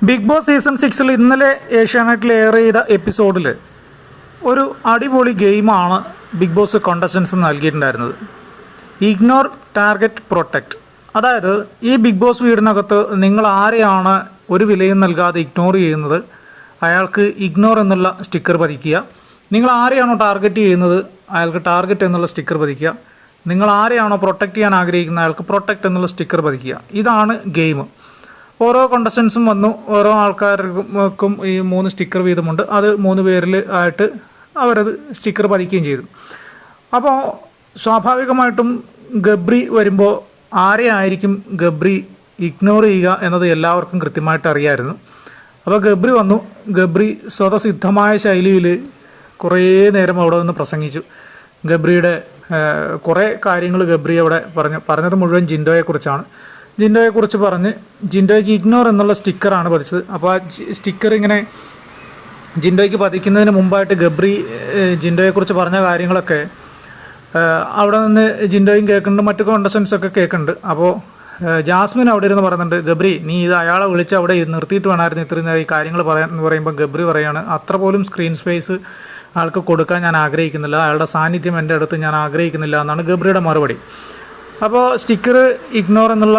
Big boss season 6 ഇന്നലെ ഏഷ്യാനെറ്റിൽ air ചെയ്ത എപ്പിസോഡിൽ ഒരു അടിപൊളി ഗെയിമാണ് ബിഗ് ബോസ് കോണ്ടസ്റ്റൻസ് നൽകിയിട്ടുണ്ടായിരുന്നത്. Ignore target protect. അതായത് ഈ ബിഗ് ബോസ് വീടിനകത്ത് നിങ്ങൾ ആരെയാണ് ഒരു വിലയും നൽകാതെ ഇഗ്നോർ ചെയ്യുന്നത് അയാൾക്ക് ഇഗ്നോർ എന്നുള്ള സ്റ്റിക്കർ പതിക്കുക. നിങ്ങൾ ആരെയാണോ ടാർഗറ്റ് ചെയ്യുന്നത് അയാൾക്ക് ടാർഗറ്റ് എന്നുള്ള സ്റ്റിക്കർ പതിക്കുക. നിങ്ങൾ ആരെയാണോ പ്രൊട്ടക്റ്റ് ചെയ്യാൻ ആഗ്രഹിക്കുന്നത് അയാൾക്ക് പ്രൊട്ടക്റ്റ് എന്നുള്ള സ്റ്റിക്കർ പതിക്കുക. ഇതാണ് ഗെയിം. ഓരോ കോണ്ടസ്റ്റൻസും വന്നു, ഓരോ ആൾക്കാർക്കും ഈ 3 സ്റ്റിക്കർ വീതമുണ്ട്. അത് 3 പേരിൽ ആയിട്ട് അവരത് സ്റ്റിക്കർ പതിക്കുകയും ചെയ്തു. അപ്പോൾ സ്വാഭാവികമായിട്ടും ഗബ്രി വരുമ്പോൾ ആരെയായിരിക്കും ഗബ്രി ഇഗ്നോർ ചെയ്യുക എന്നത് എല്ലാവർക്കും കൃത്യമായിട്ട് അറിയാമായിരുന്നു. അപ്പോൾ ഗബ്രി വന്നു. ഗബ്രി സ്വതസിദ്ധമായ ശൈലിയിൽ കുറേ നേരം അവിടെ നിന്ന് പ്രസംഗിച്ചു. ഗബ്രിയുടെ കുറേ കാര്യങ്ങൾ ഗബ്രി അവിടെ പറഞ്ഞത് മുഴുവൻ ജിൻഡോയെക്കുറിച്ചാണ്. ജിൻഡോയെക്കുറിച്ച് പറഞ്ഞ് ജിൻഡോയ്ക്ക് ഇഗ്നോർ എന്നുള്ള സ്റ്റിക്കറാണ് പതിച്ചത്. അപ്പോൾ ആ സ്റ്റിക്കർ ഇങ്ങനെ ജിൻഡോയ്ക്ക് പതിക്കുന്നതിന് മുമ്പായിട്ട് ഗബ്രി ജിൻഡോയെക്കുറിച്ച് പറഞ്ഞ കാര്യങ്ങളൊക്കെ അവിടെ നിന്ന് ജിൻഡോയും കേൾക്കുന്നുണ്ട്, മറ്റു കോണ്ടസ്റ്റൻസൊക്കെ കേൾക്കുന്നുണ്ട്. അപ്പോൾ ജാസ്മിൻ അവിടെ ഇരുന്ന് പറയുന്നുണ്ട്, ഗബ്രി നീ ഇത് അയാളെ വിളിച്ച് അവിടെ നിർത്തിയിട്ട് വേണമായിരുന്നു ഇത്രയും നേരം ഈ കാര്യങ്ങൾ പറയാൻ എന്ന് പറയുമ്പോൾ ഗബ്രി പറയാണ്, അത്ര പോലും സ്ക്രീൻ സ്പേസ് ആൾക്ക് കൊടുക്കാൻ ഞാൻ ആഗ്രഹിക്കുന്നില്ല, അയാളുടെ സാന്നിധ്യം എൻ്റെ അടുത്ത് ഞാൻ ആഗ്രഹിക്കുന്നില്ല എന്നാണ് ഗബ്രിയുടെ മറുപടി. അപ്പോൾ സ്റ്റിക്കർ ഇഗ്നോർ എന്നുള്ള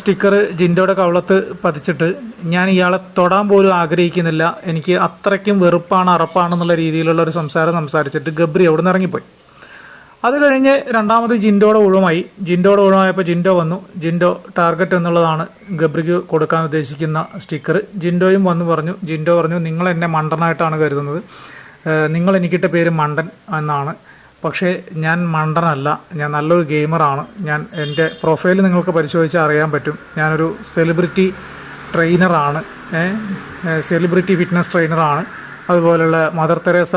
സ്റ്റിക്കർ ജിൻഡോയുടെ കവളത്ത് പതിച്ചിട്ട് ഞാൻ ഇയാളെ തൊടാൻ പോലും ആഗ്രഹിക്കുന്നില്ല, എനിക്ക് അത്രയ്ക്കും വെറുപ്പാണ് അറപ്പാണെന്നുള്ള രീതിയിലുള്ള ഒരു സംസാരിച്ചിട്ട് ഗബ്രി അവിടെ നിന്ന് ഇറങ്ങിപ്പോയി. അത് കഴിഞ്ഞ് രണ്ടാമത് ജിൻഡോയുടെ ഒഴിവായപ്പോൾ ജിൻഡോ വന്നു. ജിൻഡോ ടാർഗറ്റ് എന്നുള്ളതാണ് ഗബ്രിക്ക് കൊടുക്കാൻ ഉദ്ദേശിക്കുന്ന സ്റ്റിക്കർ. ജിൻഡോയും വന്നു പറഞ്ഞു. ജിൻഡോ പറഞ്ഞു, നിങ്ങൾ എന്നെ മണ്ടനായിട്ടാണ് കരുതുന്നത്, നിങ്ങൾ എനിക്കിട്ട പേര് മണ്ടൻ എന്നാണ്, പക്ഷേ ഞാൻ മണ്ടനല്ല, ഞാൻ നല്ലൊരു ഗെയിമറാണ്. ഞാൻ എൻ്റെ പ്രൊഫൈൽ നിങ്ങൾക്ക് പരിശോധിച്ചാൽ അറിയാൻ പറ്റും, ഞാനൊരു സെലിബ്രിറ്റി ട്രെയിനറാണ്, സെലിബ്രിറ്റി ഫിറ്റ്നസ് ട്രെയിനറാണ്, അതുപോലെയുള്ള മദർ തെരേസ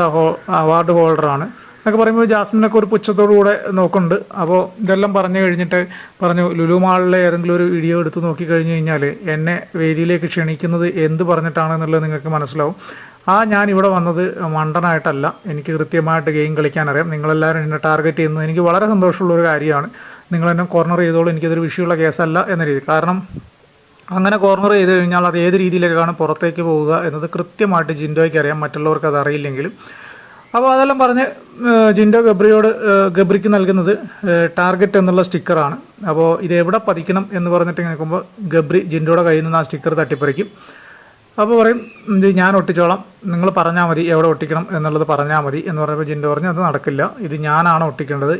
അവാർഡ് ഹോൾഡറാണ് എന്നൊക്കെ പറയുമ്പോൾ ജാസ്മിനൊക്കെ ഒരു പുച്ഛത്തോടു കൂടെ നോക്കുന്നുണ്ട്. അപ്പോൾ ഇതെല്ലാം പറഞ്ഞു കഴിഞ്ഞിട്ട് പറഞ്ഞു, ലുലു മാളിലെ ഏതെങ്കിലും ഒരു വീഡിയോ എടുത്ത് നോക്കിക്കഴിഞ്ഞ് കഴിഞ്ഞാൽ എന്നെ വേദിയിലേക്ക് ക്ഷണിക്കുന്നത് എന്ത് പറഞ്ഞിട്ടാണെന്നുള്ളത് നിങ്ങൾക്ക് മനസ്സിലാവും. ഞാൻ ഇവിടെ വന്നത് മണ്ടനായിട്ടല്ല, എനിക്ക് കൃത്യമായിട്ട് ഗെയിം കളിക്കാൻ അറിയാം, നിങ്ങളെല്ലാവരും എന്നെ ടാർഗറ്റ് ചെയ്യുന്നത് എനിക്ക് വളരെ സന്തോഷമുള്ളൊരു കാര്യമാണ്, നിങ്ങളെന്നെ കോർണർ ചെയ്തോളൂ, എനിക്കതൊരു വിഷയമുള്ള കേസല്ല എന്ന രീതി. കാരണം അങ്ങനെ കോർണർ ചെയ്ത് കഴിഞ്ഞാൽ അത് ഏത് രീതിയിലേക്കാണ് പുറത്തേക്ക് പോവുക എന്നത് കൃത്യമായിട്ട് ജിൻഡോയ്ക്ക് അറിയാം, മറ്റുള്ളവർക്ക് അത് അറിയില്ലെങ്കിലും. അപ്പോൾ അതെല്ലാം പറഞ്ഞ് ജിൻഡോ ഗബ്രിക്ക് നൽകുന്നത് ടാർഗറ്റ് എന്നുള്ള സ്റ്റിക്കറാണ്. അപ്പോൾ ഇത് എവിടെ പതിക്കണം എന്ന് പറഞ്ഞിട്ട് നിൽക്കുമ്പോൾ ഗബ്രി ജിൻഡോയുടെ കയ്യിൽ നിന്ന് ആ സ്റ്റിക്കർ തട്ടിപ്പറിക്കും. അപ്പോൾ പറയും, ഇത് ഞാൻ ഒട്ടിച്ചോളാം, നിങ്ങൾ പറഞ്ഞാൽ മതി എവിടെ ഒട്ടിക്കണം എന്നുള്ളത് പറഞ്ഞാൽ മതി എന്ന് പറയുമ്പോൾ ജിൻഡോ പറഞ്ഞു, അത് നടക്കില്ല, ഇത് ഞാനാണ് ഒട്ടിക്കേണ്ടത്,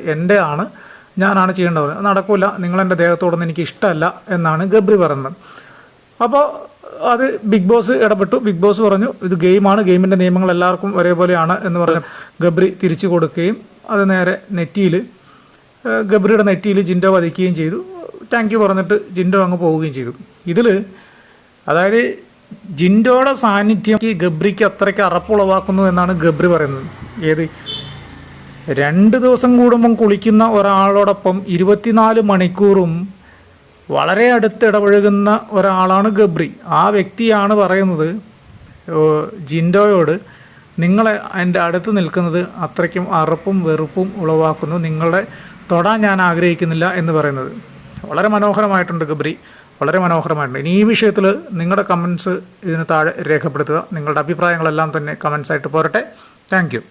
ഞാനാണ് ചെയ്യേണ്ടത്, നടക്കില്ല, നിങ്ങളെൻ്റെ ദേഹത്തോടൊന്നും എനിക്ക് ഇഷ്ടമല്ല എന്നാണ് ഗബ്രി പറയുന്നത്. അപ്പോൾ അത് ബിഗ് ബോസ് ഇടപെട്ടു. ബിഗ് ബോസ് പറഞ്ഞു, ഇത് ഗെയിമാണ്, ഗെയിമിൻ്റെ നിയമങ്ങൾ എല്ലാവർക്കും ഒരേപോലെയാണ് എന്ന് പറഞ്ഞ് ഗബ്രി തിരിച്ചു കൊടുക്കുകയും അത് നേരെ ഗബ്രിയുടെ നെറ്റിയിൽ ജിൻഡോ വധിക്കുകയും ചെയ്തു. താങ്ക് യു പറഞ്ഞിട്ട് ജിൻഡോ അങ്ങ് പോവുകയും ചെയ്തു. ഇതിൽ അതായത് ജിൻഡോയുടെ സാന്നിധ്യം ഗബ്രിക്ക് അത്രയ്ക്ക് അറപ്പുളവാക്കുന്നു എന്നാണ് ഗബ്രി പറയുന്നത്. 2 ദിവസം കൂടുമ്പം കുളിക്കുന്ന ഒരാളോടൊപ്പം 24 മണിക്കൂറും വളരെ അടുത്ത് ഇടപഴകുന്ന ഒരാളാണ് ഗബ്രി. ആ വ്യക്തിയാണ് പറയുന്നത് ജിൻഡോയോട്, നിങ്ങളെ എൻ്റെ അടുത്ത് നിൽക്കുന്നത് അത്രയ്ക്കും അറപ്പും വെറുപ്പും ഉളവാക്കുന്നു, നിങ്ങളെ തൊടാൻ ഞാൻ ആഗ്രഹിക്കുന്നില്ല എന്ന് പറയുന്നത്. വളരെ മനോഹരമായിട്ടുണ്ട് ഗബ്രി, വളരെ മനോഹരമായിട്ടുണ്ട്. ഇനി ഈ വിഷയത്തിൽ നിങ്ങളുടെ കമൻസ് ഇതിന് താഴെ രേഖപ്പെടുത്തുക. നിങ്ങളുടെ അഭിപ്രായങ്ങളെല്ലാം തന്നെ കമൻസായിട്ട് പോരട്ടെ. Thank you.